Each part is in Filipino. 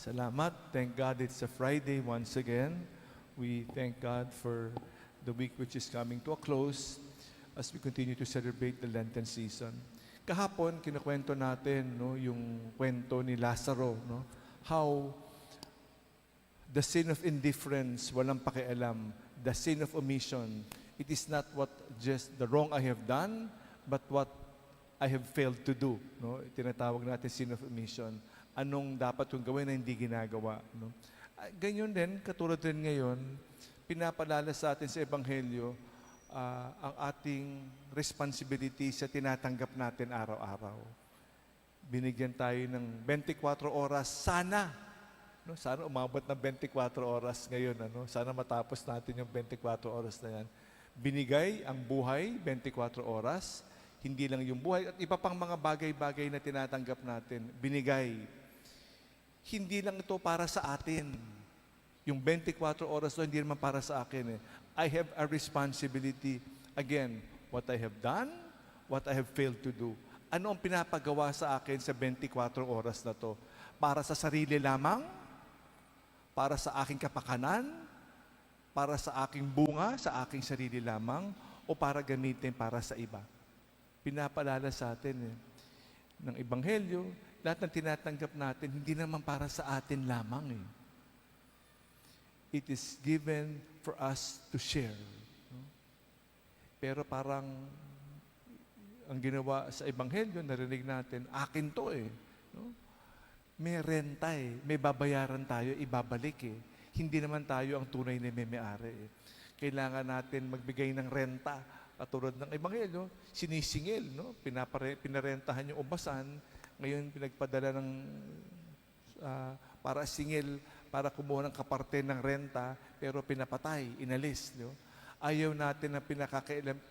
Salamat. Thank God it's a Friday once again. We thank God for the week which is coming to a close as we continue to celebrate the Lenten season. Kahapon, kinukwento natin yung kwento ni Lazaro, how the sin of indifference, walang pakialam, the sin of omission, it is not what just the wrong I have done, but what I have failed to do. Tinatawag natin sin of omission. Anong dapat kong gawin na hindi ginagawa. Ganyan din, katulad din ngayon, pinapalala sa atin sa Ebanghelyo ang ating responsibility sa tinatanggap natin araw-araw. Binigyan tayo ng 24 oras, sana umabot ng 24 oras ngayon. Sana matapos natin yung 24 oras na yan. Binigay ang buhay, 24 oras, hindi lang yung buhay, at iba pang mga bagay-bagay na tinatanggap natin, binigay. Hindi lang ito para sa atin. Yung 24 oras to, hindi naman para sa akin. I have a responsibility. Again, what I have done, what I have failed to do. Ano ang pinapagawa sa akin sa 24 oras na to? Para sa sarili lamang? Para sa aking kapakanan? Para sa aking bunga, sa aking sarili lamang? O para gamitin para sa iba? Pinapalala sa atin ng Ebanghelyo, lahat ng tinatanggap natin, hindi naman para sa atin lamang. It is given for us to share. Pero parang ang ginawa sa Ebanghelyo, narinig natin, akin to . May renta may babayaran tayo, ibabalik . Hindi naman tayo ang tunay na may-ari . Kailangan natin magbigay ng renta. Katulad ng Ebanghelyo, sinisingil, pinarentahan yung ubasan, ngayon pinagpadala ng para singil, para kumuha ng kaparte ng renta, pero pinapatay, inalis. Ayaw natin na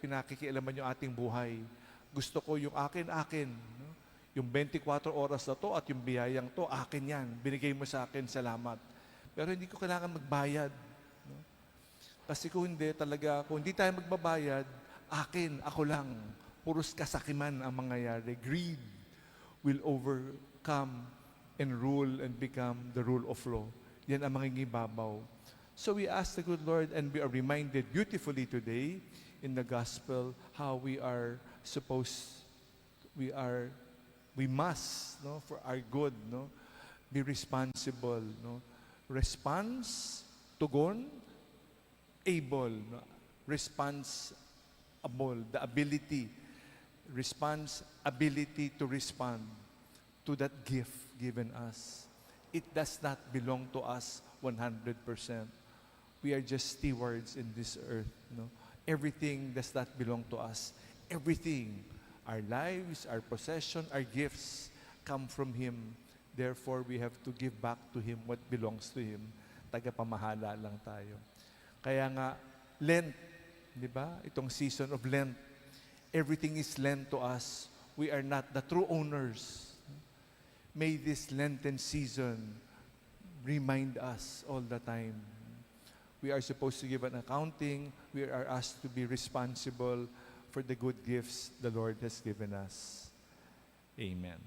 pinakikialaman yung ating buhay. Gusto ko yung akin. Yung 24 oras na to at yung biyayang to, akin yan. Binigay mo sa akin, salamat. Pero hindi ko kailangan magbayad. Kasi kung hindi tayo magbabayad, akin, ako lang. Puros kasakiman ang mangyayari. Greed will overcome and rule and become the rule of law. Yan ang mangingibabaw. So we ask the good Lord, and we are reminded beautifully today in the gospel how we must, for our good, be responsible. Response, tugon, able. Responsible, the ability to respond to that gift given us. It does not belong to us 100%. We are just stewards in this earth. Everything does not belong to us. Everything, our lives, our possession, our gifts, come from Him. Therefore, we have to give back to Him what belongs to Him. Tagapamahala lang tayo. Kaya nga, Lent, di ba? Itong season of Lent, everything is lent to us. We are not the true owners. May this Lenten season remind us all the time. We are supposed to give an accounting. We are asked to be responsible for the good gifts the Lord has given us. Amen.